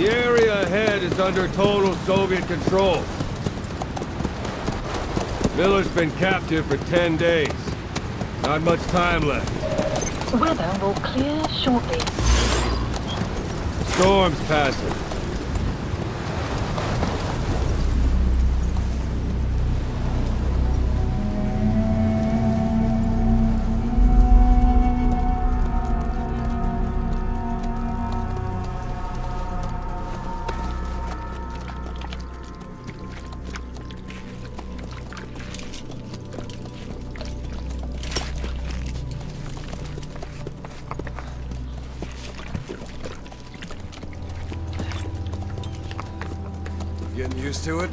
The area ahead is under total Soviet control. Miller's been captive for 10 days. Not much time left. Weather will clear shortly. Storm's passing. Getting used to it?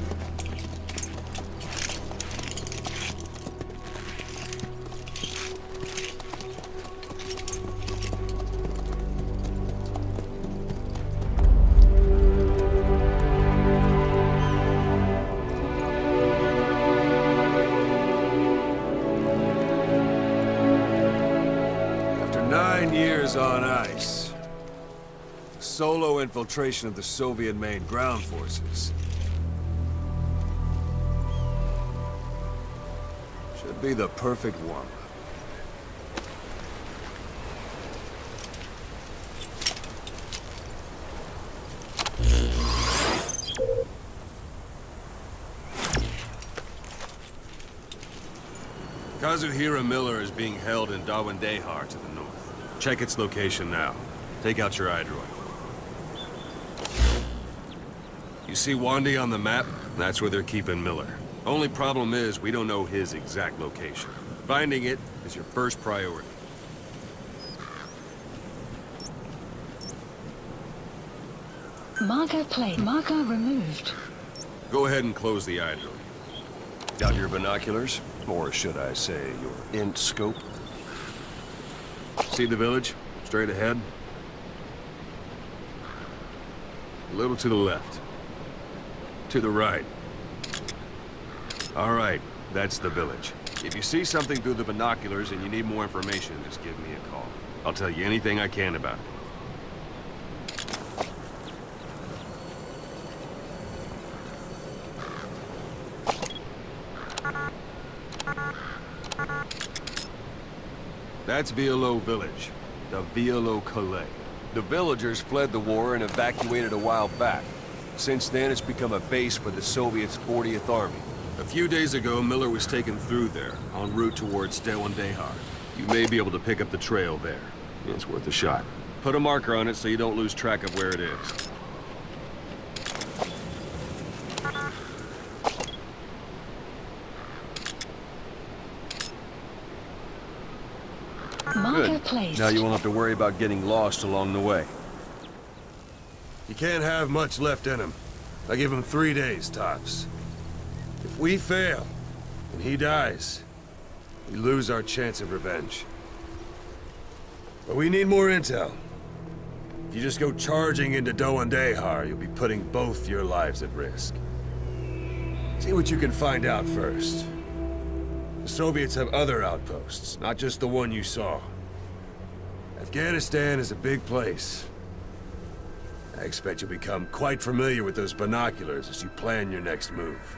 After 9 years on ice, solo infiltration of the Soviet main ground forces should be the perfect warm-up. Kazuhira Miller is being held in Dawandehar to the north. Check its location now. Take out your iDroid. You see Wandy on the map? That's where they're keeping Miller. Only problem is, we don't know his exact location. Finding it is your first priority. Marker removed. Go ahead and close the iDroid. Got your binoculars? Or should I say, your int scope? See the village? Straight ahead? A little to the left. To the right. All right, that's the village. If you see something through the binoculars and you need more information, just give me a call. I'll tell you anything I can about it. That's Violo Village, the Violo Calais. The villagers fled the war and evacuated a while back. Since then, it's become a base for the Soviets' 40th Army. A few days ago, Miller was taken through there, en route towards Dawandehar. You may be able to pick up the trail there. It's worth a shot. Put a marker on it so you don't lose track of where it is. Marker placed. Now you won't have to worry about getting lost along the way. You can't have much left in him. I give him 3 days, tops. If we fail, and he dies, we lose our chance of revenge. But we need more intel. If you just go charging into Dawandehar, you'll be putting both your lives at risk. See what you can find out first. The Soviets have other outposts, not just the one you saw. Afghanistan is a big place. I expect you'll become quite familiar with those binoculars as you plan your next move.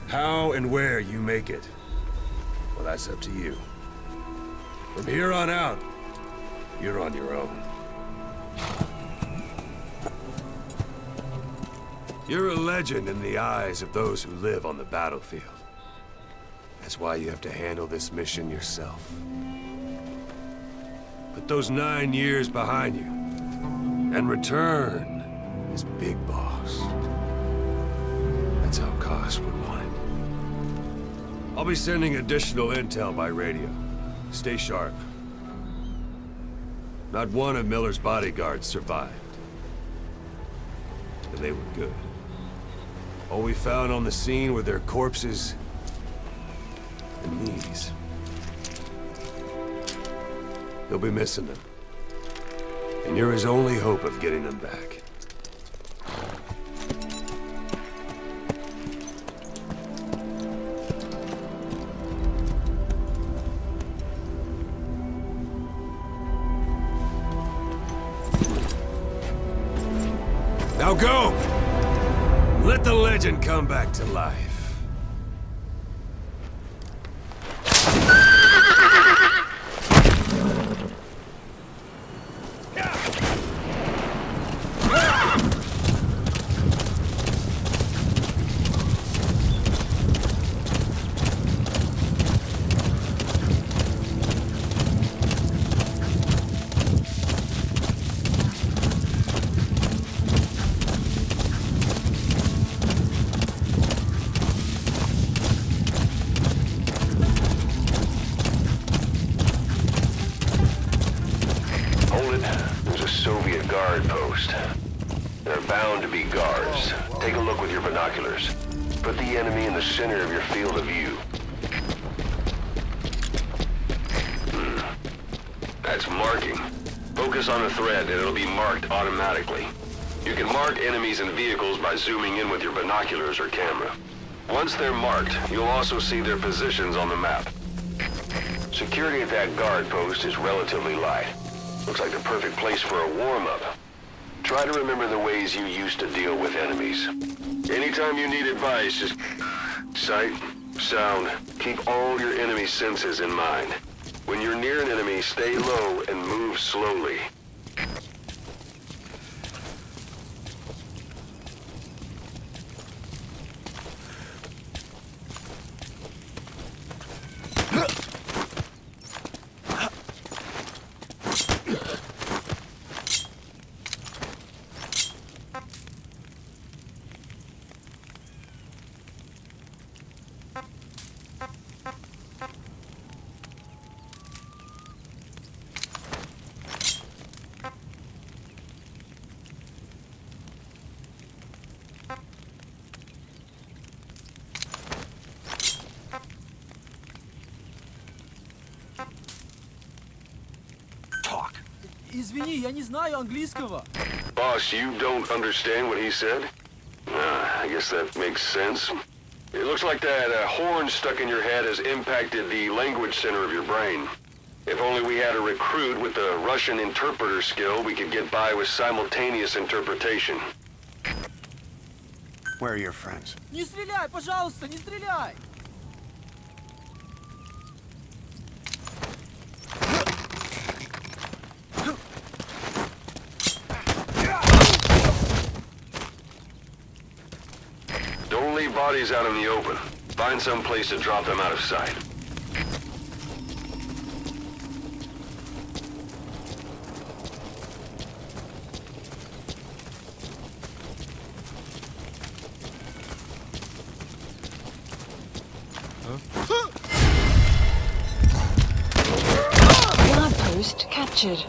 How and where you make it, well, that's up to you. From here on out, you're on your own. You're a legend in the eyes of those who live on the battlefield. That's why you have to handle this mission yourself. Put those 9 years behind you, and return as Big Boss. That's how Koss would want it. I'll be sending additional intel by radio. Stay sharp. Not one of Miller's bodyguards survived. And they were good. All we found on the scene were their corpses and knees. You'll be missing them. And you're his only hope of getting them back. Now go! Let the legend come back to life. There's a Soviet guard post. There are bound to be guards. Take a look with your binoculars. Put the enemy in the center of your field of view. That's marking. Focus on a thread and it'll be marked automatically. You can mark enemies and vehicles by zooming in with your binoculars or camera. Once they're marked, you'll also see their positions on the map. Security at that guard post is relatively light. Looks like the perfect place for a warm-up. Try to remember the ways you used to deal with enemies. Anytime you need advice, just sight, sound, keep all your enemy senses in mind. When you're near an enemy, stay low and move slowly. Извини, я не знаю английского. Boss, you don't understand what he said? I guess that makes sense. It looks like that horn stuck in your head has impacted the language center of your brain. If only we had a recruit with the Russian interpreter skill, we could get by with simultaneous interpretation. Where are your friends? Не стреляй, пожалуйста, не стреляй! Don't leave bodies out in the open. Find some place to drop them out of sight. Guard post captured.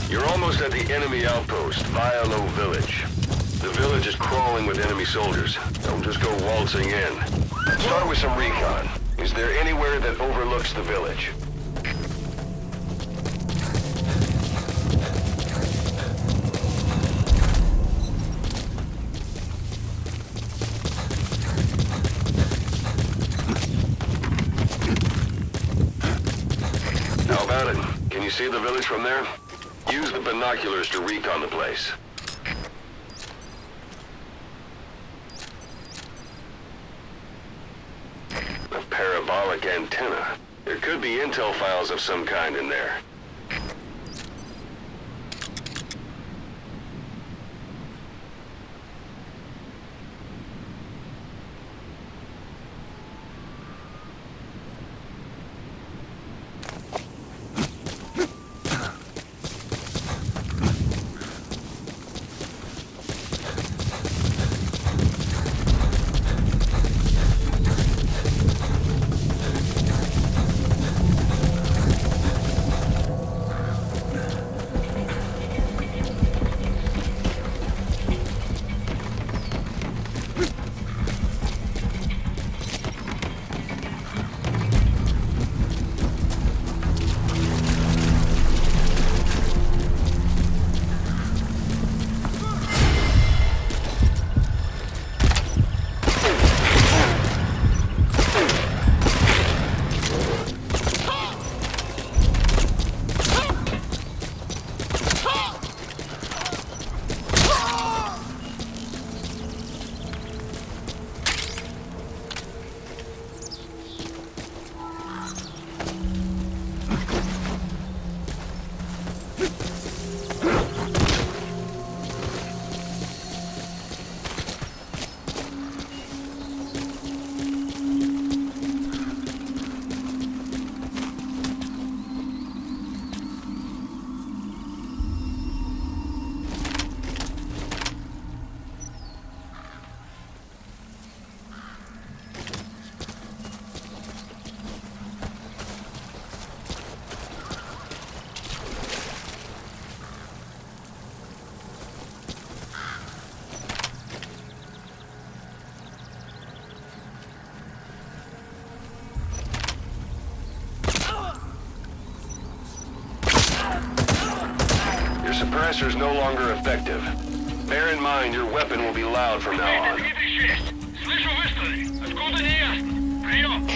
You're almost at the enemy outpost, Vialo Village. The village is crawling with enemy soldiers. Don't just go waltzing in. Start with some recon. Is there anywhere that overlooks the village? How about it? Can you see the village from there? Use the binoculars to recon the place. A parabolic antenna. There could be intel files of some kind in there. suppressor's no longer effective. Bear in mind, your weapon will be loud from now on. Слышу выстрелы. Откуда не ясно. Прием.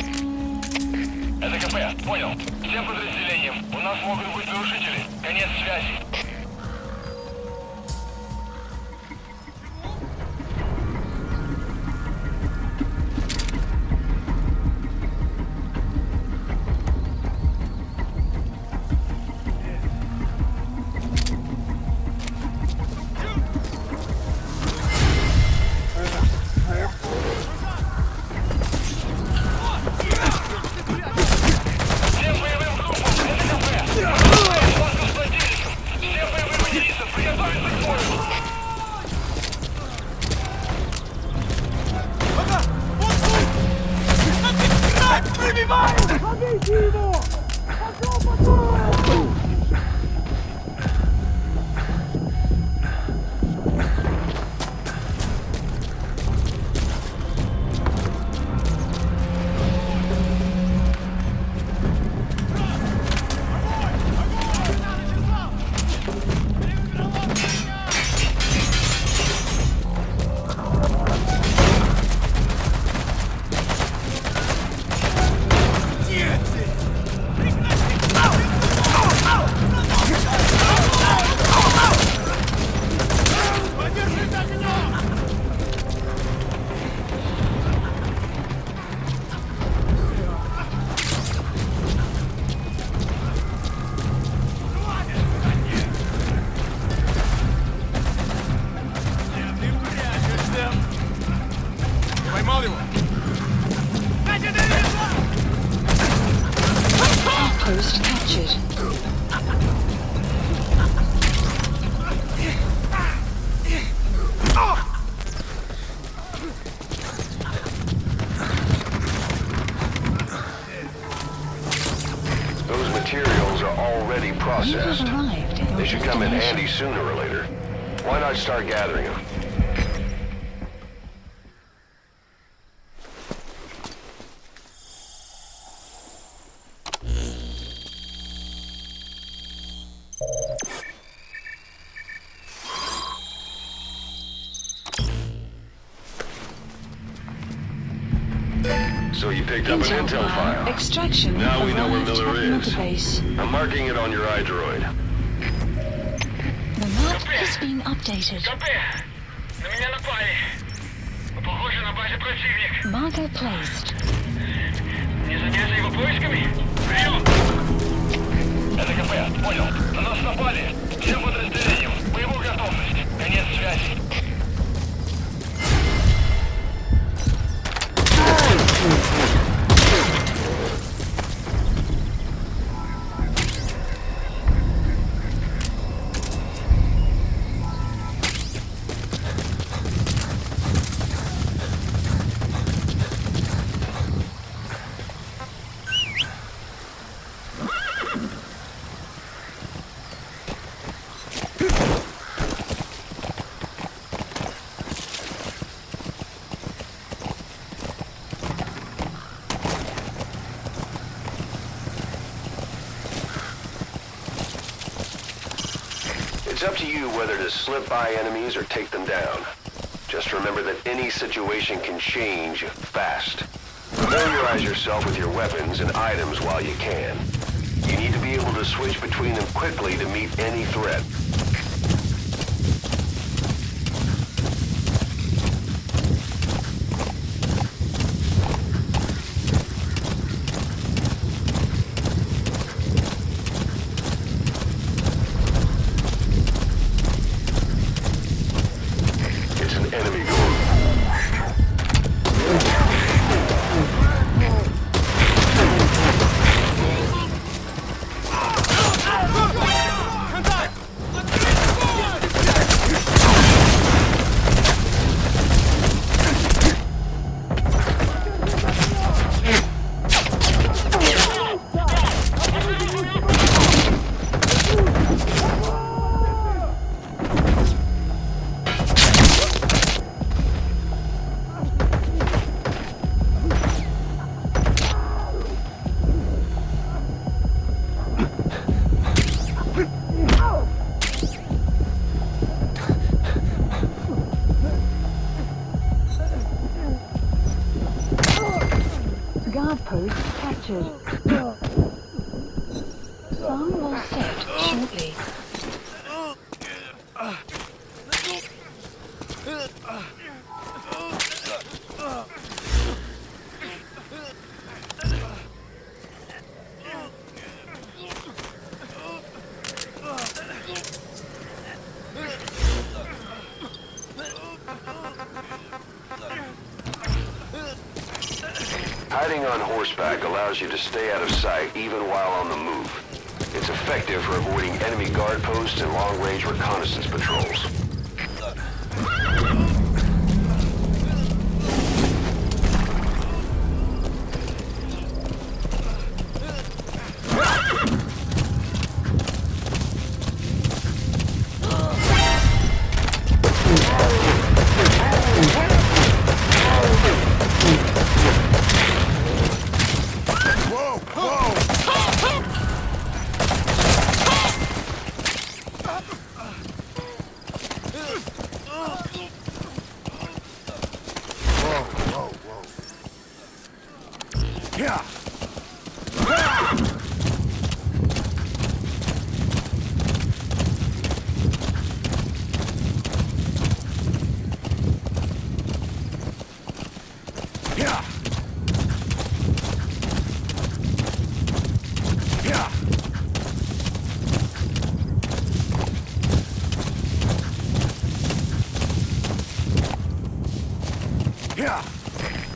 Это КП. Понял. Всем подразделениям. У нас могут быть нарушители. Конец связи. Outpost captured. Those materials are already You processed. have arrived at your They should come in destination. handy sooner or later. Why not start gathering them? So you picked up an intel file. Extraction. Now we know where arrived Miller at is. database. I'm marking it on your iDroid. The map has been updated. КП. На меня напали. Похоже на базе противник. Marker placed. Не заняться его поисками? Прием. Это КП. Понял. На нас напали. Всем подразделениям. Боевую готовность. Конец связи. It's up to you whether to slip by enemies or take them down. Just remember that any situation can change fast. Familiarize yourself with your weapons and items while you can. You need to be able to switch between them quickly to meet any threat. It's an enemy door. Guard post captured. Bomb will set shortly. Hiding on horseback allows you to stay out of sight even while on the move. It's effective for avoiding enemy guard posts and long-range reconnaissance patrols.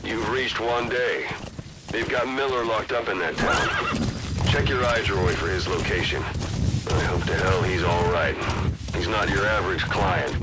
You've reached one day. They've got Miller locked up in that town. Check your iDroid for his location. I hope to hell he's all right. He's not your average client.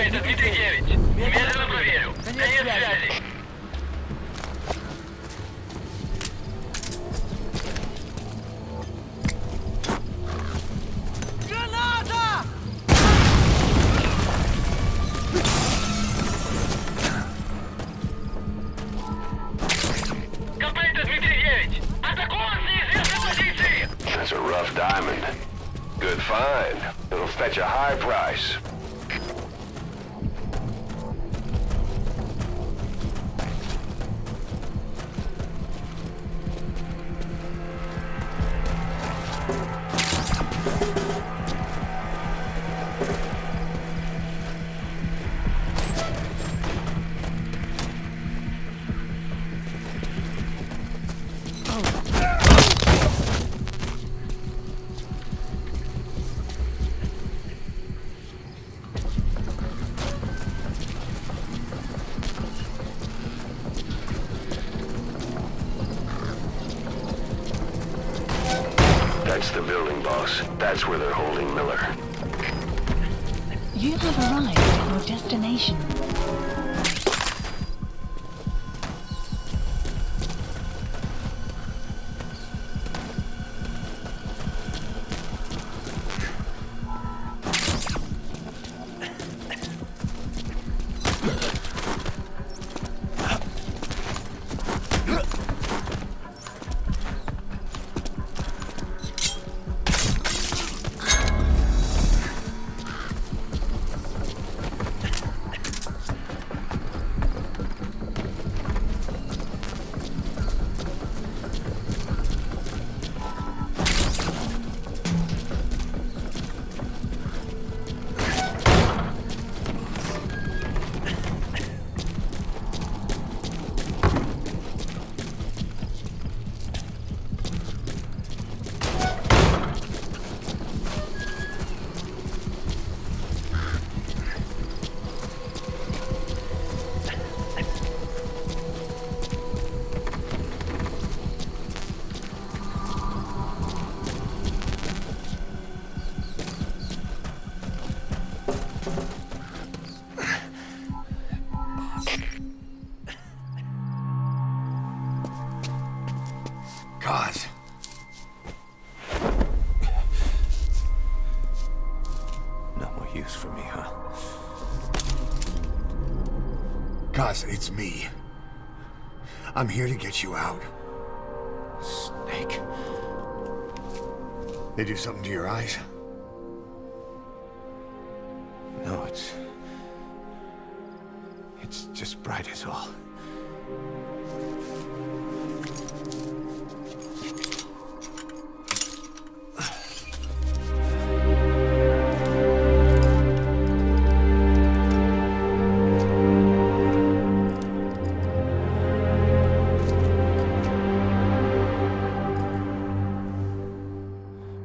Это Дмитрий Гевич. Немедленно проверю. Конец связи. Граната! Компания Дмитрий Гевич. Атакован с неизвестной позиции. That's a rough diamond. Good find. It'll fetch a high price. That's the building, boss. That's where they're holding Miller. You have arrived at your destination. Cause. No more use for me, huh? Cause, it's me. I'm here to get you out. Snake. They do something to your eyes? No, it's just bright as all.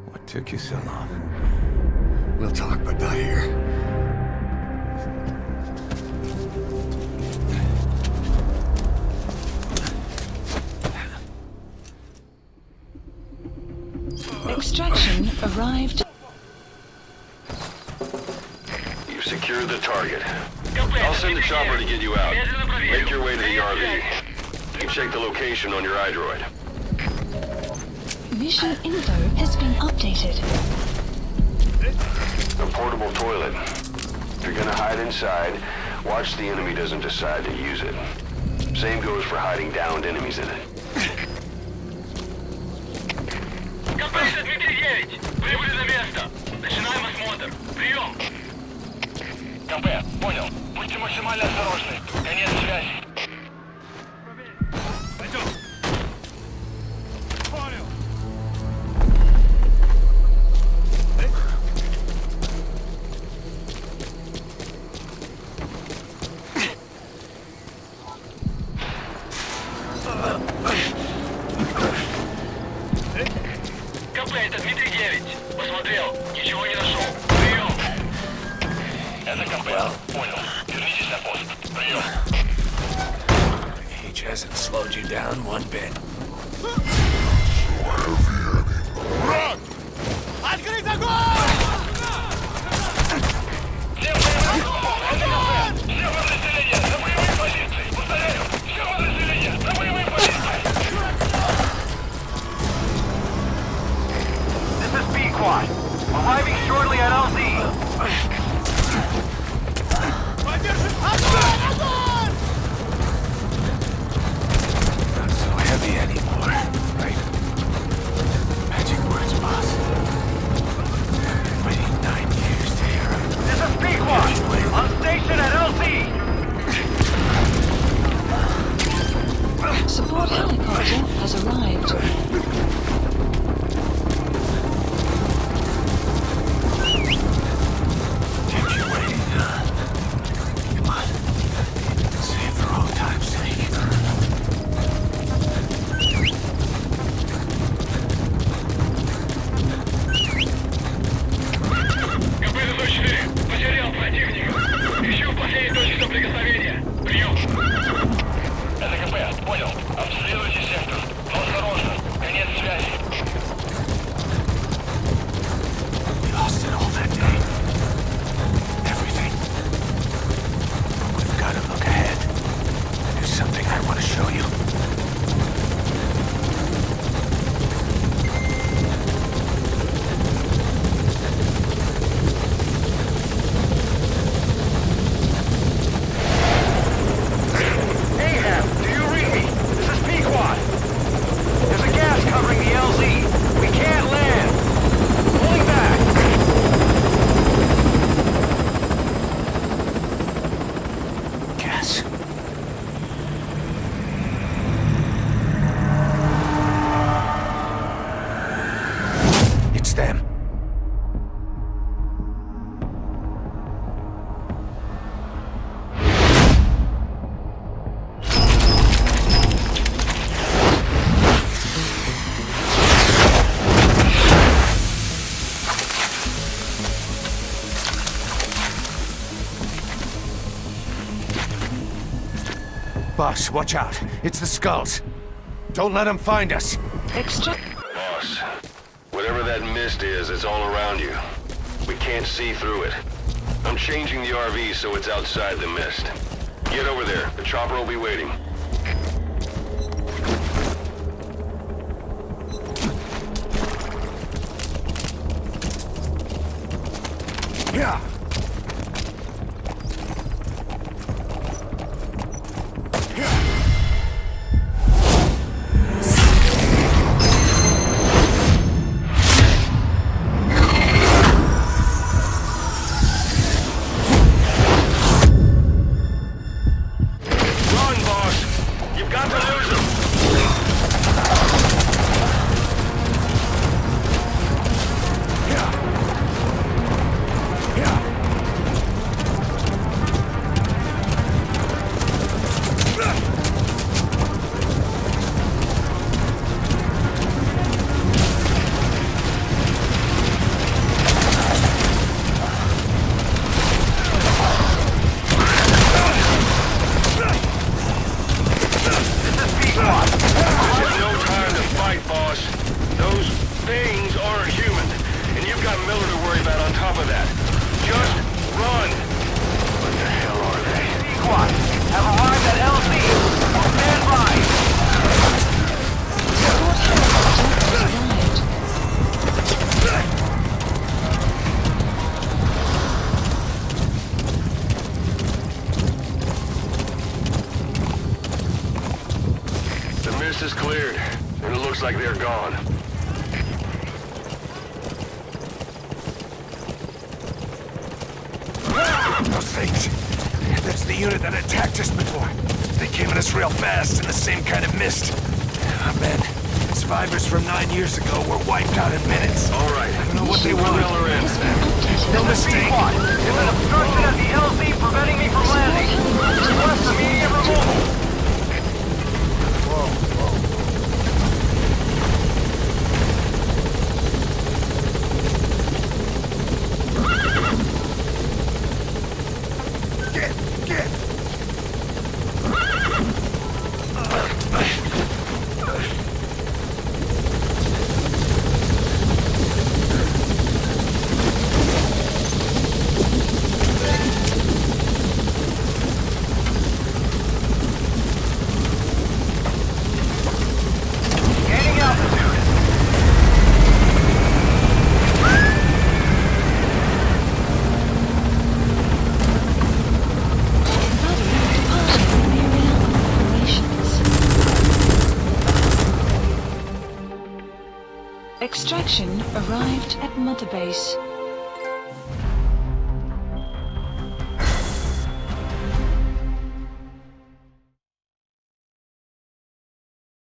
What took you so long? We'll talk, but not here. Extraction arrived. You've secured the target. I'll send the chopper to get you out. Make your way to the RV. You can check the location on your iDroid. Mission info has been updated. A portable toilet. If you're gonna hide inside, watch the enemy doesn't decide to use it. Same goes for hiding downed enemies in it. Компания Дмитрий 9. Прибыли на место. Начинаем осмотр. Прием. КП, понял. Будьте максимально осторожны. Конец связи. Пойдем. Понял. КП, это Дмитрий 9. Посмотрел. Ничего не нашел. Прием. Это КП. Понял. Вернитесь на пост. Прием. Age hasn't slowed you down one bit. Открыть огонь! Всем боевым! Все подразделения на боевые позиции! Повторяю! Все подразделения на боевые позиции! This is B-Quad. Arriving shortly at LZ. Поддержи! Огонь! Огонь! Not so heavy anymore, right? Magic words, boss. Been waiting 9 years to hear 'em. This is B-Quad. On station at LZ. Support helicopter has arrived. Kept you waiting, huh? Come on. Say it for old time's sake. КП-4. Потерял противника. Ищу последней точки соприкосновения. Прием. Это КП. Понял. Обследуйте сектор. Но осторожно. Конец связи. We lost it all that day. Everything. But we've got to look ahead. There's something I want to show you. Ahab, do you read me? This is Pequod. There's a gas covering the LZ. We can't land. Pulling back. Gas. It's them. Boss, watch out. It's the skulls. Don't let them find us. Extract. Boss, whatever that mist is, it's all around you. We can't see through it. I'm changing the RV so it's outside the mist. Get over there. The chopper will be waiting. and it looks like they're gone. Those things. That's the unit that attacked us before. They came at us real fast in the same kind of mist. Oh, man. Survivors from 9 years ago were wiped out in minutes. All right. I don't know what they want. Propeller in. No mistake. There's an obstruction at the LZ preventing me from landing. Request immediate removal. Gaining altitude. Extraction arrived at Mother Base.